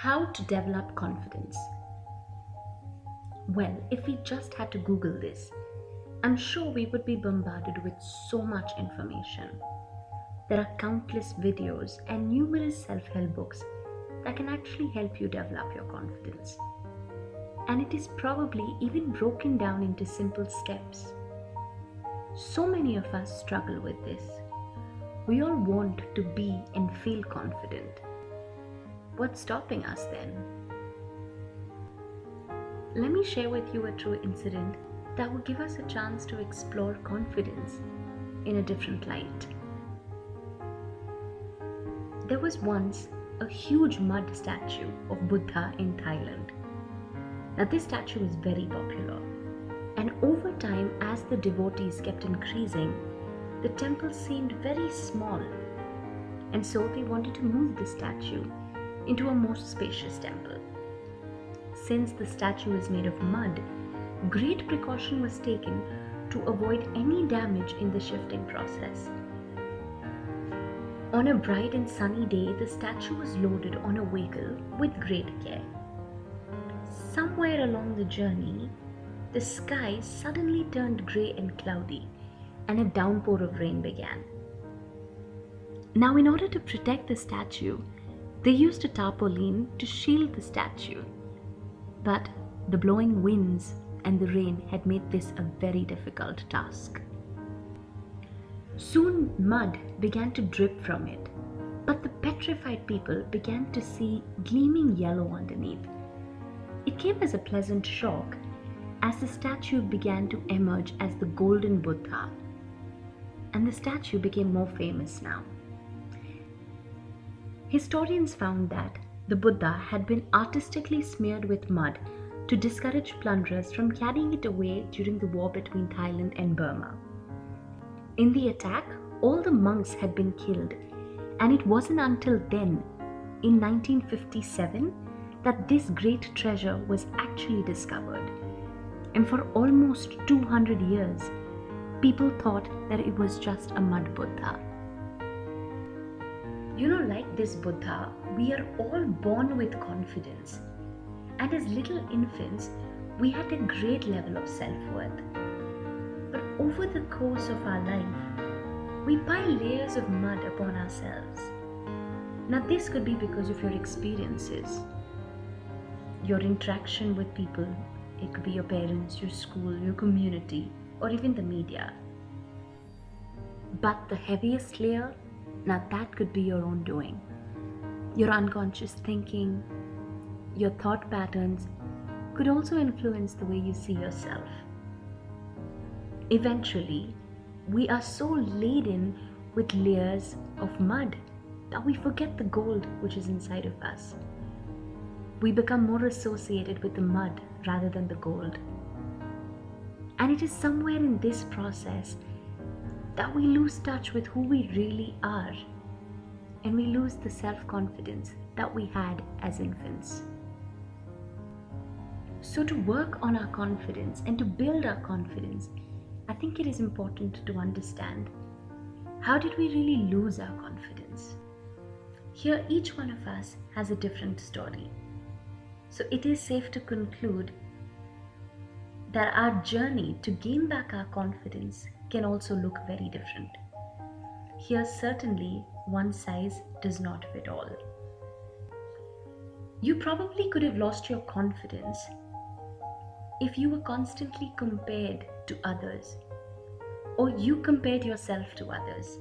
How to develop confidence? Well, if we just had to Google this, I'm sure we would be bombarded with so much information. There are countless videos and numerous self-help books that can actually help you develop your confidence. And it is probably even broken down into simple steps. So many of us struggle with this. We all want to be and feel confident. What's stopping us then? Let me share with you a true incident that will give us a chance to explore confidence in a different light. There was once a huge mud statue of Buddha in Thailand. Now this statue is very popular, and over time, as the devotees kept increasing, the temple seemed very small, and so they wanted to move the statue into a more spacious temple. Since the statue is made of mud, great precaution was taken to avoid any damage in the shifting process. On a bright and sunny day, the statue was loaded on a vehicle with great care. Somewhere along the journey, the sky suddenly turned grey and cloudy, and a downpour of rain began. Now, in order to protect the statue, they used a tarpaulin to shield the statue. But the blowing winds and the rain had made this a very difficult task. Soon mud began to drip from it, but the petrified people began to see gleaming yellow underneath. It came as a pleasant shock as the statue began to emerge as the golden Buddha, and the statue became more famous now. Historians found that the Buddha had been artistically smeared with mud to discourage plunderers from carrying it away during the war between Thailand and Burma. In the attack, all the monks had been killed, and it wasn't until then, in 1957, that this great treasure was actually discovered. And for almost 200 years, people thought that it was just a mud Buddha. Like this Buddha, we are all born with confidence. And as little infants, we had a great level of self-worth. But over the course of our life, we pile layers of mud upon ourselves. Now this could be because of your experiences, your interaction with people. It could be your parents, your school, your community, or even the media. But the heaviest layer, now that could be your own doing. Your unconscious thinking, your thought patterns could also influence the way you see yourself. Eventually, we are so laden with layers of mud that we forget the gold which is inside of us. We become more associated with the mud rather than the gold. And it is somewhere in this process that we lose touch with who we really are, and we lose the self-confidence that we had as infants. So to work on our confidence and to build our confidence, I think it is important to understand, how did we really lose our confidence? Here, each one of us has a different story. So it is safe to conclude that our journey to gain back our confidence can also look very different. Here, certainly, one size does not fit all. You probably could have lost your confidence if you were constantly compared to others, or you compared yourself to others.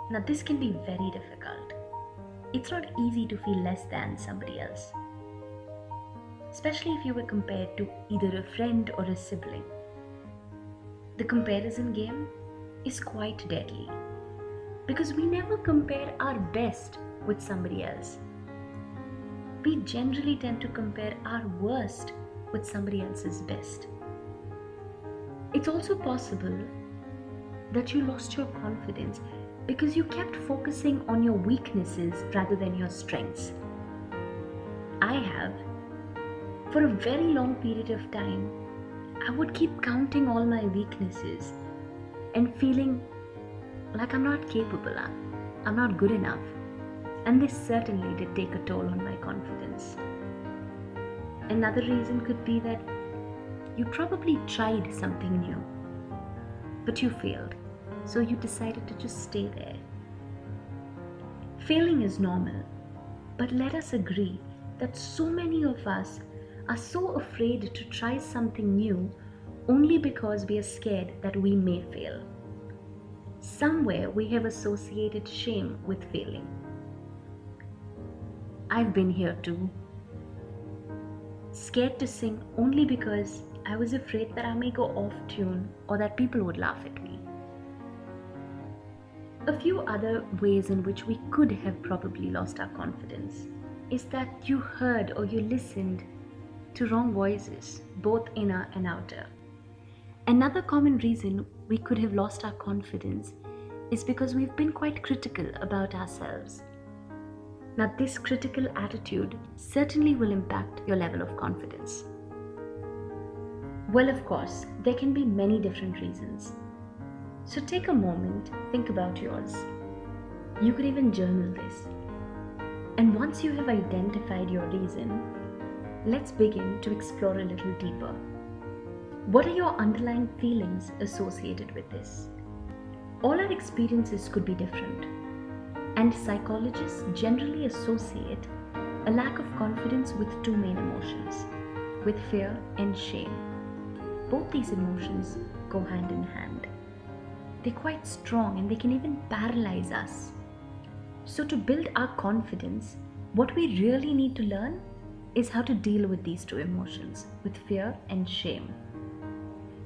Now this can be very difficult. It's not easy to feel less than somebody else, especially if you were compared to either a friend or a sibling. The comparison game is quite deadly because we never compare our best with somebody else. We generally tend to compare our worst with somebody else's best. It's also possible that you lost your confidence because you kept focusing on your weaknesses rather than your strengths. I have. For a very long period of time, I would keep counting all my weaknesses and feeling like I'm not capable, I'm not good enough. and this certainly did take a toll on my confidence. Another reason could be that you probably tried something new, but you failed, so you decided to just stay there. Failing is normal, but let us agree that so many of us are so afraid to try something new only because we are scared that we may fail. Somewhere we have associated shame with failing. I've been here too. Scared to sing only because I was afraid that I may go off tune or that people would laugh at me. A few other ways in which we could have probably lost our confidence is that you heard or you listened to wrong voices, both inner and outer. Another common reason we could have lost our confidence is because we've been quite critical about ourselves. Now, this critical attitude certainly will impact your level of confidence. Well, of course, there can be many different reasons. So take a moment, think about yours. You could even journal this. And once you have identified your reason, let's begin to explore a little deeper. What are your underlying feelings associated with this? All our experiences could be different, and psychologists generally associate a lack of confidence with two main emotions, with fear and shame. Both these emotions go hand in hand. They're quite strong and they can even paralyze us. So to build our confidence, what we really need to learn is how to deal with these two emotions, with fear and shame.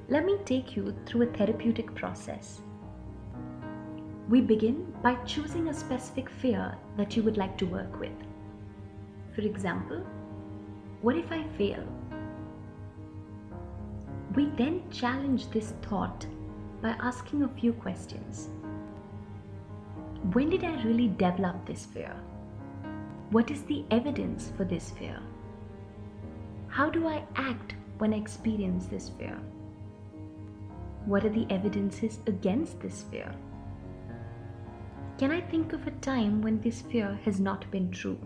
Let me take you through a therapeutic process. We begin by choosing a specific fear that you would like to work with. For example, what if I fail? We then challenge this thought by asking a few questions. When did I really develop this fear? What is the evidence for this fear? How do I act when I experience this fear? What are the evidences against this fear? Can I think of a time when this fear has not been true?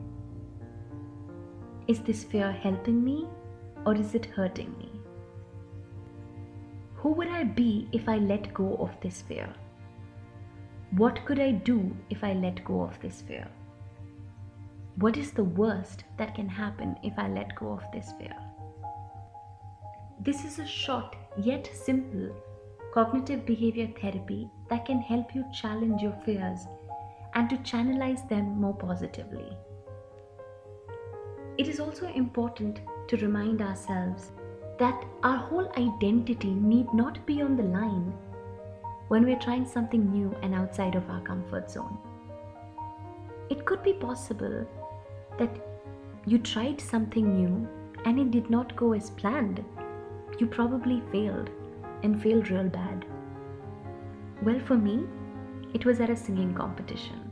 Is this fear helping me or is it hurting me? Who would I be if I let go of this fear? What could I do if I let go of this fear? What is the worst that can happen if I let go of this fear? This is a short yet simple cognitive behavior therapy that can help you challenge your fears and to channelize them more positively. It is also important to remind ourselves that our whole identity need not be on the line when we're trying something new and outside of our comfort zone. It could be possible that you tried something new and it did not go as planned. You probably failed and failed real bad. Well, for me, it was at a singing competition.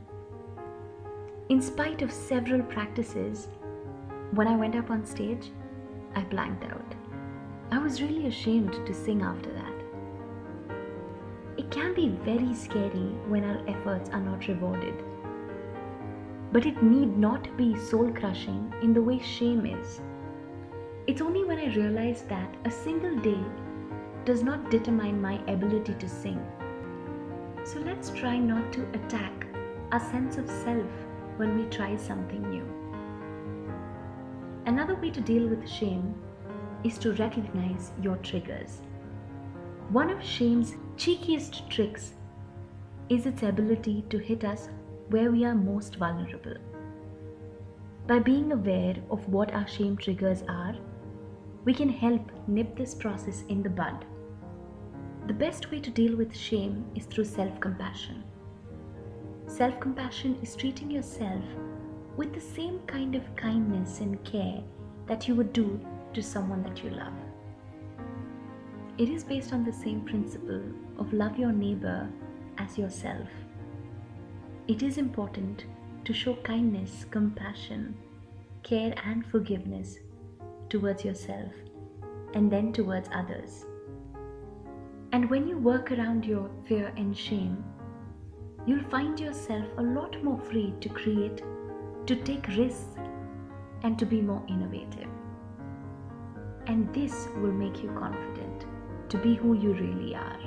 In spite of several practices, when I went up on stage, I blanked out. I was really ashamed to sing after that. It can be very scary when our efforts are not rewarded. But it need not be soul-crushing in the way shame is. It's only when I realized that a single day does not determine my ability to sing. So let's try not to attack our sense of self when we try something new. Another way to deal with shame is to recognize your triggers. One of shame's cheekiest tricks is its ability to hit us where we are most vulnerable. By being aware of what our shame triggers are, we can help nip this process in the bud. The best way to deal with shame is through self-compassion. Self-compassion is treating yourself with the same kind of kindness and care that you would do to someone that you love. It is based on the same principle of love your neighbor as yourself. It is important to show kindness, compassion, care and forgiveness towards yourself and then towards others. And when you work around your fear and shame, you'll find yourself a lot more free to create to take risks, and to be more innovative. And this will make you confident to be who you really are.